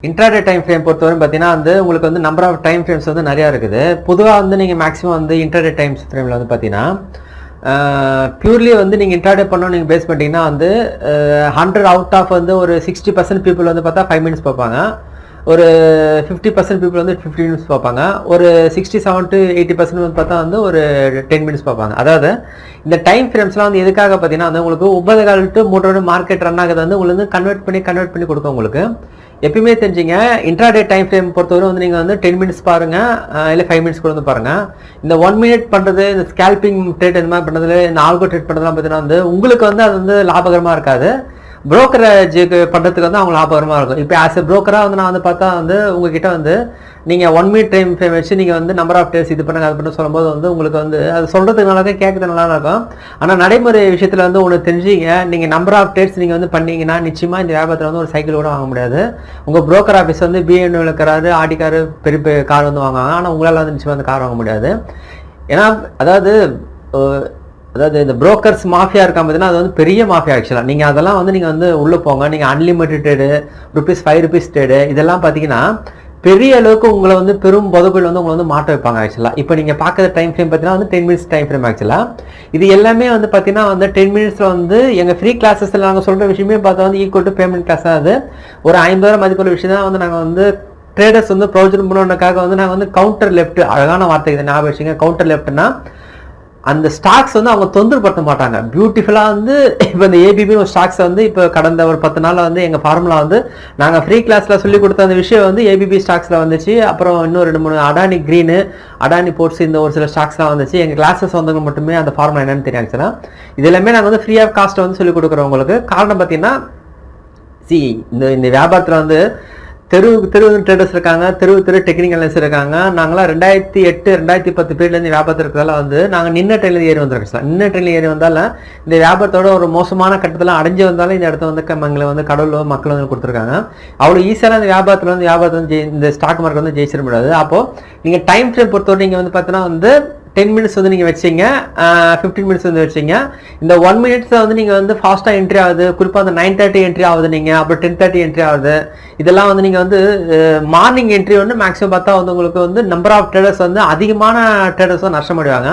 Intraday time frame பொறுத்தவரை பார்த்தீங்கன்னா வந்து உங்களுக்கு வந்து நம்பர் ஆஃப் டைம் ஃப்ரேம்ஸ் வந்து நிறையா இருக்குது. பொதுவாக வந்து நீங்கள் மேக்ஸிமம் வந்து இன்ட்ராடே டைம் ஃப்ரேமில் வந்து பார்த்தீங்கன்னா பியூர்லி வந்து நீங்கள் இன்ட்ராடே பண்ணணும் நீங்கள் பேஸ் பண்ணிட்டீங்கன்னா வந்து 100 அவுட் ஆஃப் வந்து ஒரு 60% பீப்புள் வந்து பார்த்தா 5 மினிட்ஸ் பார்ப்பாங்க. ஒரு 50% பீப்புள் வந்து 15 மினிட்ஸ் பார்ப்பாங்க. ஒரு 67 to 80% வந்து பார்த்தா வந்து ஒரு 10 மினிட்ஸ் பார்ப்பாங்க. அதாவது இந்த டைம் ஃப்ரேம்ஸ்லாம் வந்து எதுக்காக பார்த்தீங்கன்னா வந்து உங்களுக்கு 9:15 to 3 மார்க்கெட் ரன் ஆகுது வந்து உங்களுக்கு வந்து கன்வெர்ட் பண்ணி கொடுக்கும். உங்களுக்கு எப்பயுமே தெரிஞ்சுங்க, இன்ட்ராடே டைம் ஃப்ரேம் பொறுத்தவரை வந்து நீங்கள் வந்து 10 மினிட்ஸ் பாருங்கள், இல்லை 5 மினிட்ஸ் கூட வந்து பாருங்கள். இந்த 1 மினிட் பண்ணுறது, இந்த ஸ்கேல்பிங் ட்ரேட் இந்த மாதிரி பண்ணுறதுல, இந்த ஆல்கோ ட்ரேட் பண்ணுறதுலாம் பார்த்தீங்கன்னா வந்து உங்களுக்கு வந்து அது வந்து லாபகரமாக இருக்காது. புரோக்கரேஜுக்கு பண்ணுறதுக்கு வந்து அவங்க லாபகரமாக இருக்கும். இப்போ ஆஸ் எ புரோக்கராக வந்து நான் வந்து பார்த்தா வந்து உங்ககிட்ட வந்து நீங்கள் 1 மினிட் டைம் ஃப்ரேம் வச்சு நீங்கள் வந்து நம்பர் ஆஃப் டேஸ் இது பண்ணுங்க அது பண்ண சொல்லும்போது வந்து உங்களுக்கு வந்து அது சொல்கிறதுக்கு நல்லா இருக்கும், கேட்குறது நல்லா இருக்கும். ஆனால் நடைமுறை விஷயத்தில் வந்து ஒன்று தெரிஞ்சுங்க, நீங்கள் நம்பர் ஆஃப் டேட்ஸ் நீங்கள் வந்து பண்ணீங்கன்னா நிச்சயமாக இந்த வியாபாரத்தில் வந்து ஒரு சைக்கிள் கூட வாங்க முடியாது. உங்கள் புரோக்கர் ஆஃபீஸ் வந்து பிஎன்யூவில் இருக்கிறாரு, ஆடி காரு, பெரிய பெரிய கார் வந்து வாங்குவாங்க. ஆனால் உங்களால் வந்து நிச்சயமாக அந்த கார் வாங்க முடியாது. ஏன்னா அதாவது இந்த புரோக்கர்ஸ் மாஃபியா இருக்கா பார்த்தீங்கன்னா அது வந்து பெரிய மாஃபியா ஆக்சுவலாக. நீங்கள் அதெல்லாம் வந்து நீங்கள் வந்து உள்ளே போங்க. நீங்கள் அன்லிமிட்டட் ட்ரேடு, ₹5 ட்ரேடு இதெல்லாம் பார்த்தீங்கன்னா பெரிய அளவுக்கு உங்களை வந்து பெரும் பொதுப்பில் வந்து உங்களை வந்து மாட்ட வைப்பாங்க ஆக்சுவலாக. இப்போ நீங்கள் பார்க்குற டைம் ஃப்ரேம் பார்த்தீங்கன்னா வந்து 10 மினிட்ஸ் டைம் ஃப்ரேம் ஆக்சுவலாக. இது எல்லாமே வந்து பார்த்தீங்கன்னா வந்து 10 மினிட்ஸில் வந்து எங்கள் ஃப்ரீ கிளாஸஸில் நாங்கள் சொல்கிற விஷயமே பார்த்தா வந்து ஈக்குவல் டு பேமெண்ட் கிளாஸ் தான். அது ஒரு 50,000 மதிப்புள்ள விஷயம் தான் வந்து நாங்கள் வந்து ட்ரேடர்ஸ் வந்து ப்ரொவிஜன் பண்ணணுக்காக வந்து நாங்கள் வந்து கவுண்டர் லெஃப்ட், அழகான வார்த்தை இதை ஞாபகம் வச்சுங்க. கவுண்டர் லெஃப்ட்னா அந்த ஸ்டாக்ஸ் வந்து அவங்க தொந்தரப்படுத்த மாட்டாங்க. பியூட்டிஃபுல்லாக வந்து இப்போ இந்த ஏபிபி ஒரு ஸ்டாக்ஸை வந்து இப்போ கடந்த ஒரு 10 நாளில் வந்து எங்கள் ஃபார்முலா வந்து நாங்கள் ஃப்ரீ கிளாஸில் சொல்லி கொடுத்த அந்த விஷயம் வந்து ஏபிபி ஸ்டாக்ஸில் வந்துச்சு. அப்புறம் இன்னும் 2-3 அடானி க்ரீனு, அடானி போர்ட்ஸ், இந்த ஒரு சில ஸ்டாக்ஸ்லாம் வந்துச்சு. எங்கள் கிளாஸஸ் வந்தவங்க மட்டுமே அந்த ஃபார்முலா என்னன்னு தெரியும் ஆக்சுவலாக. இது எல்லாமே நாங்கள் வந்து ஃப்ரீ ஆஃப் காஸ்ட்டை வந்து சொல்லிக் கொடுக்குறோம் உங்களுக்கு. காரணம் பார்த்தீங்கன்னா இந்த வியாபாரத்தில் வந்து தெரு ட்ரேடர்ஸ் இருக்காங்க, தெரு டெக்னிக்கல்ஸ் இருக்காங்க. நாங்களாம் 2008, 2010 பீரியட்லேருந்து வியாபாரத்தில் இருக்கிறதால வந்து நாங்கள் நின்ன ட்ரெயினில் ஏறி வந்துருக்கோம். நின்ன ட்ரெயினில் ஏறி வந்தாலும் இந்த வியாபாரத்தோட ஒரு மோசமான கட்டத்தில் அடைஞ்சு வந்தாலும் இந்த இடத்த வந்து எங்களை வந்து கடவுள் மக்கள் வந்து கொடுத்துருக்காங்க. அவ்வளோ ஈஸியான இந்த வியாபாரத்தை வந்து இந்த ஸ்டாக் மார்க்கெட் வந்து ஜெயிச்சிட முடியாது. அப்போது நீங்கள் டைம் ஃப்ரேம் பொறுத்தவரை நீங்கள் வந்து பார்த்தீங்கன்னா வந்து 10 மினிட்ஸ் வந்து நீங்கள் வச்சிங்க, 15 மினிட்ஸ் வந்து வச்சிங்க. இந்த 1 மினிட்ஸில் வந்து நீங்கள் வந்து ஃபாஸ்ட்டாக என்ட்ரி ஆகுது. குறிப்பாக அந்த 9:30 என்ட்ரி ஆகுது, நீங்கள் அப்புறம் 10:30 என்ட்ரி ஆகுது. இதெல்லாம் வந்து நீங்கள் வந்து மார்னிங் என்ட்ரி வந்து மேக்ஸிமம் பார்த்தா வந்து உங்களுக்கு வந்து நம்பர் ஆஃப் ட்ரேடர்ஸ் வந்து அதிகமான ட்ரேடர்ஸ் வந்து நஷ்டமடைவாங்க.